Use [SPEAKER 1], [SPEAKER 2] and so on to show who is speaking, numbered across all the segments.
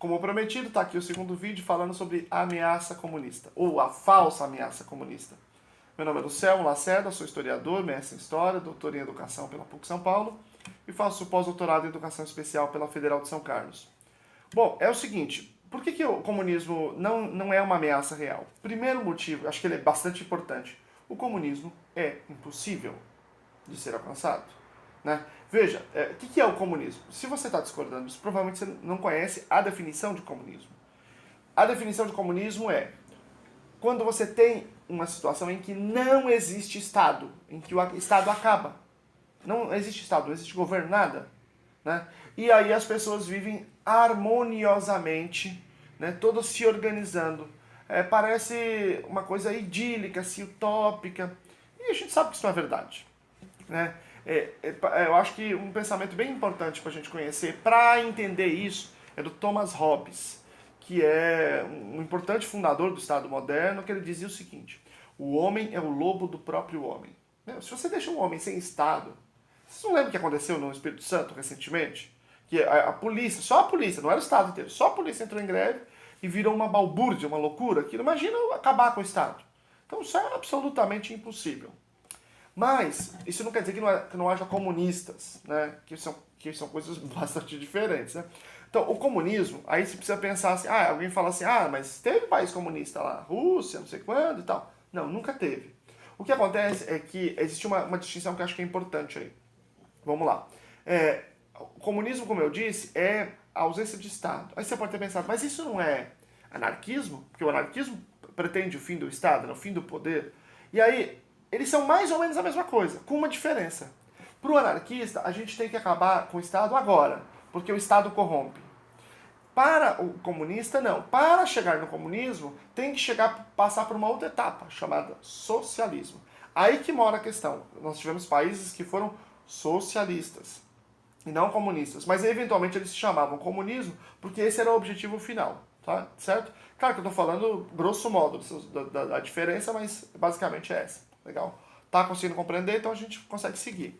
[SPEAKER 1] como prometido, está aqui o segundo vídeo falando sobre a ameaça comunista, ou a falsa ameaça comunista. Meu nome é Luciano Lacerda, sou historiador, mestre em História, doutor em Educação pela PUC São Paulo e faço pós-doutorado em Educação Especial pela Federal de São Carlos. Bom, é o seguinte, por que o comunismo não é uma ameaça real? Primeiro motivo, acho que ele é bastante importante, o comunismo é impossível de ser alcançado. Né? Veja, o que é o comunismo? Se você está discordando disso, provavelmente você não conhece a definição de comunismo. A definição de comunismo é quando você tem uma situação em que não existe Estado, em que o Estado acaba. Não existe Estado, não existe governo, nada. Né? E aí as pessoas vivem harmoniosamente, né? Todas se organizando. Parece uma coisa idílica, assim, utópica. E a gente sabe que isso não é verdade. Né? Eu acho que um pensamento bem importante para a gente conhecer, para entender isso, é do Thomas Hobbes, que é um importante fundador do Estado moderno, que ele dizia o seguinte: o homem é o lobo do próprio homem. Se você deixa um homem sem Estado, vocês não lembram o que aconteceu no Espírito Santo recentemente? Que a polícia, só a polícia, não era o Estado inteiro, só a polícia entrou em greve e virou uma balbúrdia, uma loucura. Aquilo. Imagina acabar com o Estado. Então isso é absolutamente impossível. Mas isso não quer dizer que não haja comunistas, né? que são coisas bastante diferentes. Né? Então, o comunismo, aí você precisa pensar assim, alguém fala assim, mas teve país comunista lá, Rússia, não sei quando e tal. Não, nunca teve. O que acontece é que existe uma distinção que eu acho que é importante aí. Vamos lá. O comunismo, como eu disse, é a ausência de Estado. Aí você pode ter pensado, mas isso não é anarquismo? Porque o anarquismo pretende o fim do Estado, o fim do poder. E aí, eles são mais ou menos a mesma coisa, com uma diferença. Para o anarquista, a gente tem que acabar com o Estado agora, porque o Estado corrompe. Para o comunista, não. Para chegar no comunismo, tem que passar por uma outra etapa, chamada socialismo. Aí que mora a questão. Nós tivemos países que foram socialistas e não comunistas, mas eventualmente eles se chamavam comunismo porque esse era o objetivo final, tá? Certo? Claro que eu estou falando grosso modo da diferença, mas basicamente é essa. Legal? Tá conseguindo compreender? Então a gente consegue seguir.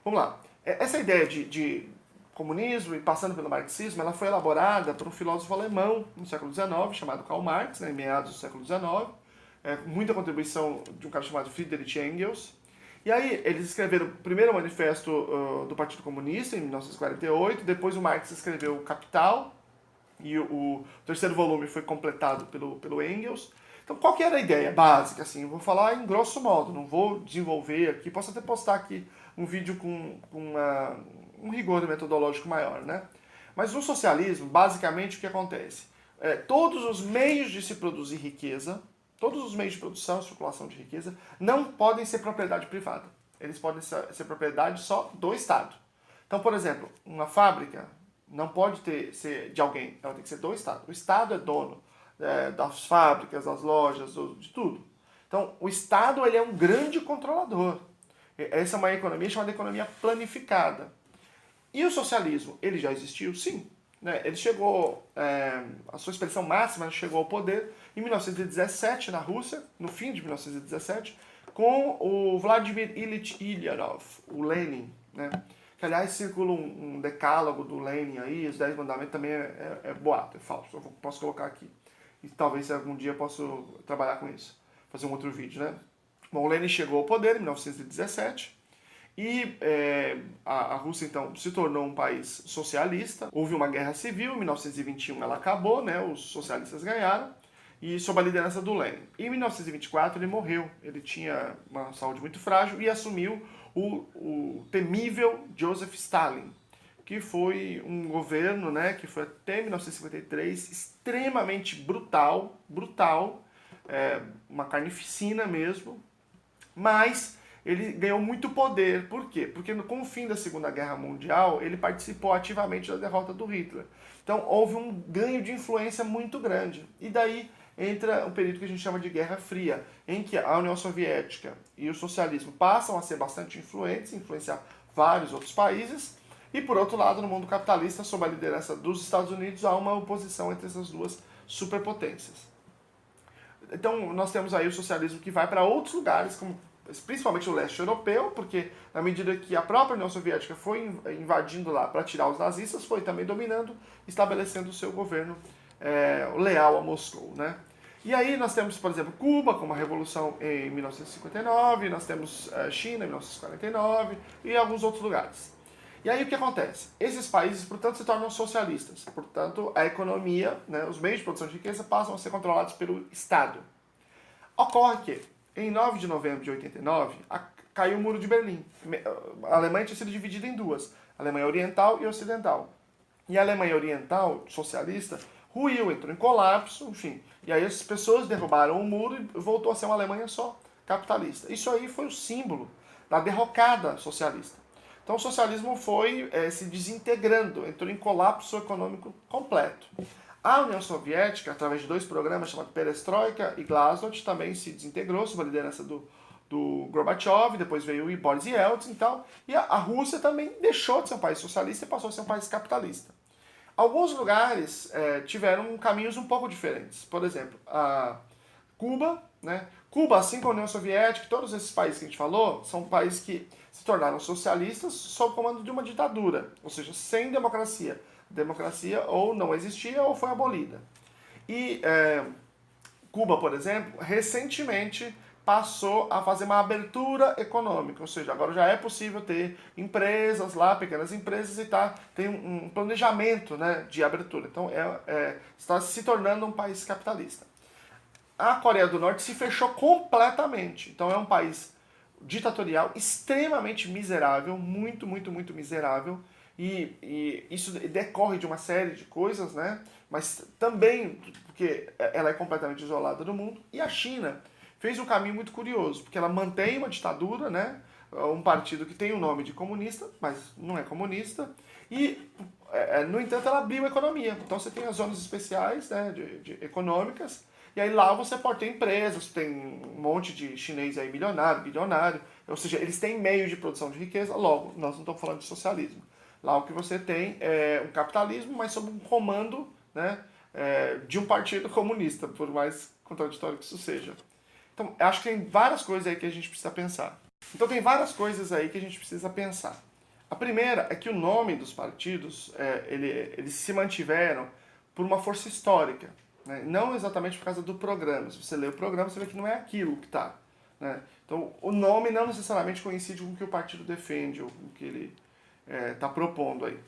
[SPEAKER 1] Vamos lá. Essa ideia de comunismo e passando pelo marxismo, ela foi elaborada por um filósofo alemão no século XIX, chamado Karl Marx, em meados do século XIX. Muita contribuição de um cara chamado Friedrich Engels. E aí eles escreveram o primeiro manifesto do Partido Comunista, em 1948, depois o Marx escreveu o Capital, e o terceiro volume foi completado pelo Engels. Então, qual que era a ideia básica? Assim, eu vou falar em grosso modo, não vou desenvolver aqui. Posso até postar aqui um vídeo com um rigor metodológico maior, né? Mas no socialismo, basicamente, o que acontece? Todos os meios de se produzir riqueza, todos os meios de produção e circulação de riqueza, não podem ser propriedade privada. Eles podem ser propriedade só do Estado. Então, por exemplo, uma fábrica não pode ser de alguém, ela tem que ser do Estado. O Estado é dono das fábricas, das lojas, de tudo. Então, o Estado ele é um grande controlador. Essa é uma economia chamada economia planificada. E o socialismo, ele já existiu? Sim. Ele chegou, a sua expressão máxima chegou ao poder em 1917, na Rússia, no fim de 1917, com o Vladimir Ilyich Ulyanov, o Lenin, né? Que, aliás, circula um decálogo do Lenin aí, os 10 mandamentos também é boato, é falso, eu posso colocar aqui. E talvez algum dia eu possa trabalhar com isso, fazer um outro vídeo, né? Bom, o Lenin chegou ao poder em 1917 e a Rússia, então, se tornou um país socialista. Houve uma guerra civil, em 1921 ela acabou, né? Os socialistas ganharam, e sob a liderança do Lenin. Em 1924 ele morreu, ele tinha uma saúde muito frágil e assumiu o temível Joseph Stalin, que foi um governo, né, que foi até 1953 extremamente brutal, uma carnificina mesmo, mas ele ganhou muito poder. Por quê? Porque com o fim da Segunda Guerra Mundial, ele participou ativamente da derrota do Hitler. Então houve um ganho de influência muito grande. E daí entra um período que a gente chama de Guerra Fria, em que a União Soviética e o socialismo passam a ser bastante influentes, influenciar vários outros países. E por outro lado, no mundo capitalista, sob a liderança dos Estados Unidos, há uma oposição entre essas duas superpotências. Então nós temos aí o socialismo que vai para outros lugares, como principalmente o leste europeu, porque na medida que a própria União Soviética foi invadindo lá para tirar os nazistas, foi também dominando, estabelecendo o seu governo leal a Moscou, né? E aí nós temos, por exemplo, Cuba, com uma revolução em 1959, nós temos China em 1949 e alguns outros lugares. E aí o que acontece? Esses países, portanto, se tornam socialistas. Portanto, a economia, né, os meios de produção de riqueza passam a ser controlados pelo Estado. Ocorre que, em 9 de novembro de 89, caiu o Muro de Berlim. A Alemanha tinha sido dividida em duas, a Alemanha Oriental e Ocidental. E a Alemanha Oriental, socialista, ruiu, entrou em colapso, enfim. E aí as pessoas derrubaram o muro e voltou a ser uma Alemanha só, capitalista. Isso aí foi o símbolo da derrocada socialista. Então o socialismo foi se desintegrando, entrou em colapso econômico completo. A União Soviética, através de dois programas chamados Perestroika e Glasnost, também se desintegrou sob a liderança do Gorbachev, depois veio o Boris Yeltsin e tal. E a Rússia também deixou de ser um país socialista e passou a ser um país capitalista. Alguns lugares tiveram caminhos um pouco diferentes. Por exemplo, a Cuba, né? Cuba, assim como a União Soviética, todos esses países que a gente falou, são países que se tornaram socialistas sob o comando de uma ditadura, ou seja, sem democracia. Democracia ou não existia ou foi abolida. E Cuba, por exemplo, recentemente passou a fazer uma abertura econômica, ou seja, agora já é possível ter empresas lá, pequenas empresas e tem um planejamento, né, de abertura. Então está se tornando um país capitalista. A Coreia do Norte se fechou completamente, então é um país ditatorial extremamente miserável, muito, muito, muito miserável, e isso decorre de uma série de coisas, né? Mas também porque ela é completamente isolada do mundo. E a China fez um caminho muito curioso, porque ela mantém uma ditadura, né? Um partido que tem o nome de comunista, mas não é comunista, e, no entanto, ela abriu a economia. Então você tem as zonas especiais, né, econômicas, e aí lá você pode ter empresas, tem um monte de chinês aí milionário, bilionário, ou seja, eles têm meio de produção de riqueza, logo, nós não estamos falando de socialismo. Lá o que você tem é um capitalismo, mas sob um comando, né, de um partido comunista, por mais contraditório que isso seja. Então, acho que tem várias coisas aí que a gente precisa pensar. Então, tem várias coisas aí que a gente precisa pensar. A primeira é que o nome dos partidos, eles se mantiveram por uma força histórica, né? Não exatamente por causa do programa. Se você lê o programa, você vê que não é aquilo que está. Né? Então, o nome não necessariamente coincide com o que o partido defende ou com o que ele está propondo aí.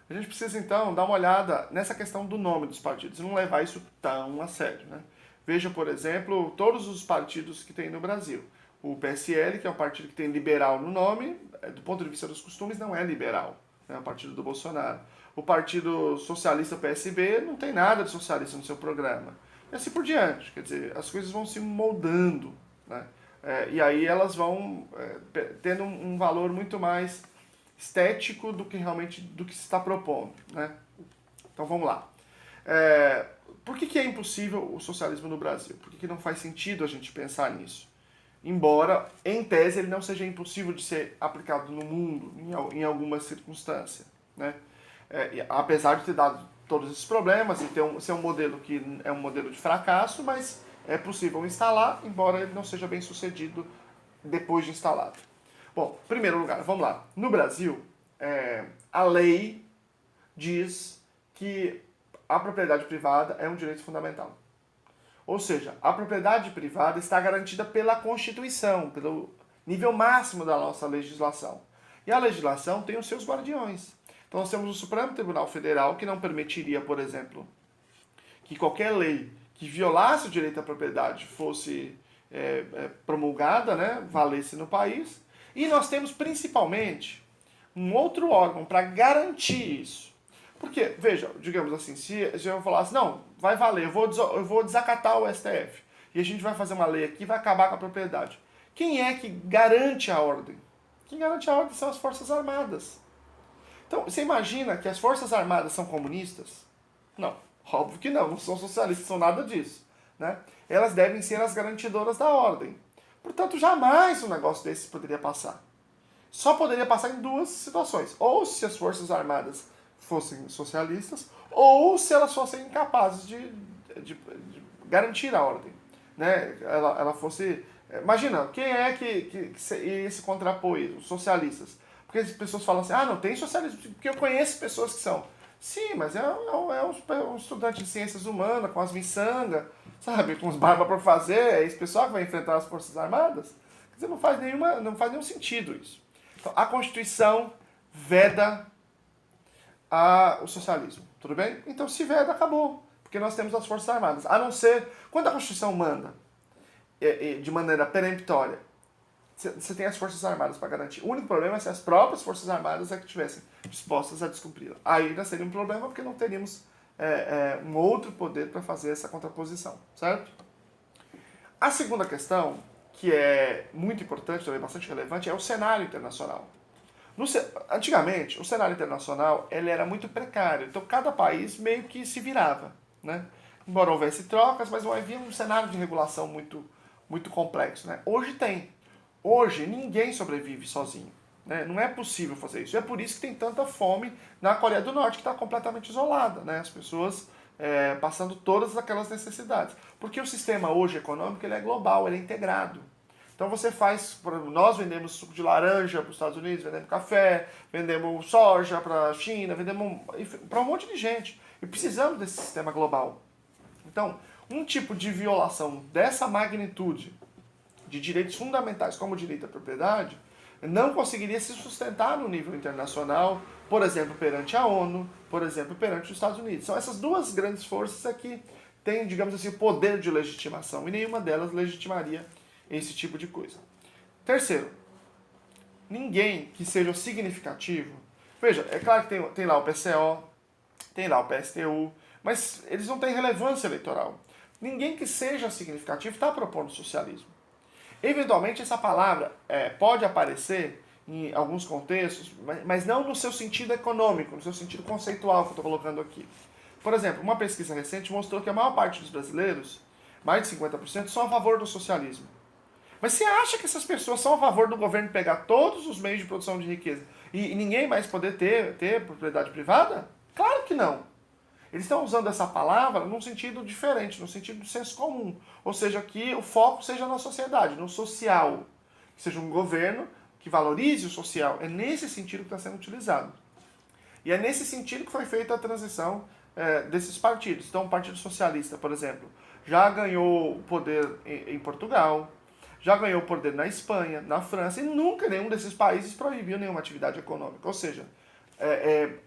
[SPEAKER 1] A gente precisa, então, dar uma olhada nessa questão do nome dos partidos e não levar isso tão a sério. Né? Veja, por exemplo, todos os partidos que tem no Brasil. O PSL, que é um partido que tem liberal no nome, do ponto de vista dos costumes, não é liberal. É o partido do Bolsonaro. O Partido Socialista, PSB, não tem nada de socialista no seu programa. E assim por diante. Quer dizer, as coisas vão se moldando. Né? E aí elas vão tendo um valor muito mais estético do que realmente do que se está propondo. Né? Então vamos lá. Por que é impossível o socialismo no Brasil? Por que não faz sentido a gente pensar nisso? Embora, em tese, ele não seja impossível de ser aplicado no mundo, em alguma circunstância. Né? Apesar de ter dado todos esses problemas e ser um modelo que é um modelo de fracasso, mas é possível instalar, embora ele não seja bem sucedido depois de instalado. Bom, em primeiro lugar, vamos lá. No Brasil, a lei diz que a propriedade privada é um direito fundamental. Ou seja, a propriedade privada está garantida pela Constituição, pelo nível máximo da nossa legislação. E a legislação tem os seus guardiões. Então nós temos o Supremo Tribunal Federal, que não permitiria, por exemplo, que qualquer lei que violasse o direito à propriedade fosse promulgada, né, valesse no país. E nós temos principalmente um outro órgão para garantir isso. Porque, veja, digamos assim, se eu falasse, não, vai valer, eu vou desacatar o STF, e a gente vai fazer uma lei aqui e vai acabar com a propriedade. Quem é que garante a ordem? Quem garante a ordem são as Forças Armadas. Então, você imagina que as Forças Armadas são comunistas? Não, óbvio que não são socialistas, são nada disso. Né? Elas devem ser as garantidoras da ordem. Portanto, jamais um negócio desse poderia passar. Só poderia passar em duas situações. Ou se as Forças Armadas fossem socialistas, ou se elas fossem incapazes de garantir a ordem. Né? Ela fosse Imagina, quem é que iria se contrapor? Os socialistas. Porque as pessoas falam assim, ah, não tem socialismo, porque eu conheço pessoas que são. Sim, mas um estudante de ciências humanas, com as miçangas, sabe, com os barbas para fazer, é esse pessoal que vai enfrentar as Forças Armadas. Quer dizer, não faz nenhum sentido isso. Então, a Constituição veda o socialismo, tudo bem? Então, se veda, acabou, porque nós temos as Forças Armadas. A não ser, quando a Constituição manda, de maneira peremptória, você tem as Forças Armadas para garantir. O único problema é se as próprias Forças Armadas é que estivessem dispostas a descumpri-la. Aí ainda seria um problema porque não teríamos um outro poder para fazer essa contraposição, certo? A segunda questão, que é muito importante, também bastante relevante, é o cenário internacional. Antigamente, o cenário internacional ele era muito precário, então cada país meio que se virava, né? Embora houvesse trocas, mas não havia um cenário de regulação muito complexo, né? Hoje ninguém sobrevive sozinho, né? Não é possível fazer isso. E é por isso que tem tanta fome na Coreia do Norte, que está completamente isolada, né? As pessoas passando todas aquelas necessidades. Porque o sistema hoje econômico ele é global, ele é integrado. Então você faz, nós vendemos suco de laranja para os Estados Unidos, vendemos café, vendemos soja para a China, vendemos para um monte de gente. E precisamos desse sistema global. Então, um tipo de violação dessa magnitude de direitos fundamentais como o direito à propriedade não conseguiria se sustentar no nível internacional, por exemplo, perante a ONU, por exemplo, perante os Estados Unidos. São essas duas grandes forças que têm, digamos assim, o poder de legitimação, e nenhuma delas legitimaria esse tipo de coisa. Terceiro, ninguém que seja significativo. Veja, é claro que tem lá o PCO, tem lá o PSTU, mas eles não têm relevância eleitoral. Ninguém que seja significativo está propondo socialismo. Eventualmente essa palavra pode aparecer em alguns contextos, mas não no seu sentido econômico, no seu sentido conceitual que eu estou colocando aqui. Por exemplo, uma pesquisa recente mostrou que a maior parte dos brasileiros, mais de 50%, são a favor do socialismo. Mas você acha que essas pessoas são a favor do governo pegar todos os meios de produção de riqueza e ninguém mais poder ter propriedade privada? Claro que não. Eles estão usando essa palavra num sentido diferente, no sentido do senso comum. Ou seja, que o foco seja na sociedade, no social. Que seja um governo que valorize o social. É nesse sentido que está sendo utilizado. E é nesse sentido que foi feita a transição desses partidos. Então, o Partido Socialista, por exemplo, já ganhou poder em Portugal, já ganhou poder na Espanha, na França, e nunca nenhum desses países proibiu nenhuma atividade econômica. Ou seja,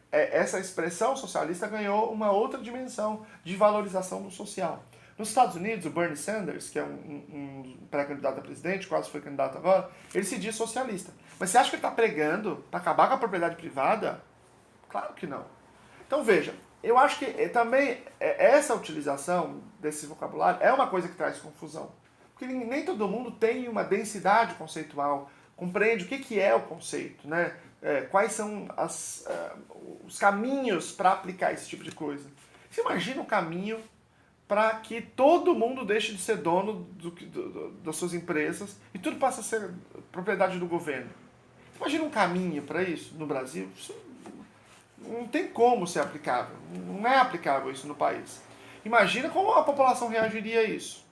[SPEAKER 1] essa expressão socialista ganhou uma outra dimensão de valorização do social. Nos Estados Unidos, o Bernie Sanders, que é um pré-candidato a presidente, quase foi candidato agora, ele se diz socialista. Mas você acha que ele está pregando para acabar com a propriedade privada? Claro que não. Então veja, eu acho que também essa utilização desse vocabulário é uma coisa que traz confusão. Porque nem todo mundo tem uma densidade conceitual, compreende o que é o conceito, né? Quais são os caminhos para aplicar esse tipo de coisa. Você imagina um caminho para que todo mundo deixe de ser dono das suas empresas e tudo passa a ser propriedade do governo. Você imagina um caminho para isso no Brasil? Isso não tem como ser aplicável. Não é aplicável isso no país. Imagina como a população reagiria a isso.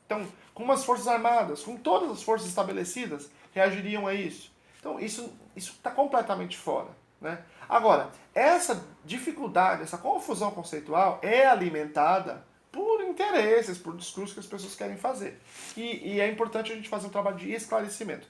[SPEAKER 1] Então, como as Forças Armadas, com todas as forças estabelecidas, reagiriam a isso. Então, isso está completamente fora, né? Agora, essa dificuldade, essa confusão conceitual é alimentada por interesses, por discursos que as pessoas querem fazer. E é importante a gente fazer um trabalho de esclarecimento.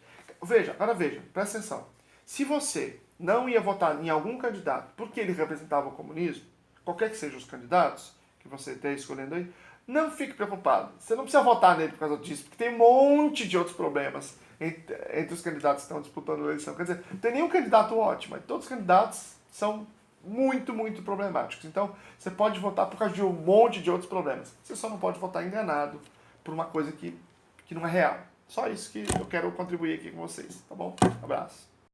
[SPEAKER 1] Agora veja, presta atenção. Se você não ia votar em algum candidato porque ele representava o comunismo, qualquer que sejam os candidatos que você esteja escolhendo aí, não fique preocupado. Você não precisa votar nele por causa disso, porque tem um monte de outros problemas entre os candidatos que estão disputando a eleição. Quer dizer, não tem nenhum candidato ótimo, mas todos os candidatos são muito problemáticos. Então, você pode votar por causa de um monte de outros problemas. Você só não pode votar enganado por uma coisa que não é real. Só isso que eu quero contribuir aqui com vocês, tá bom? Um abraço.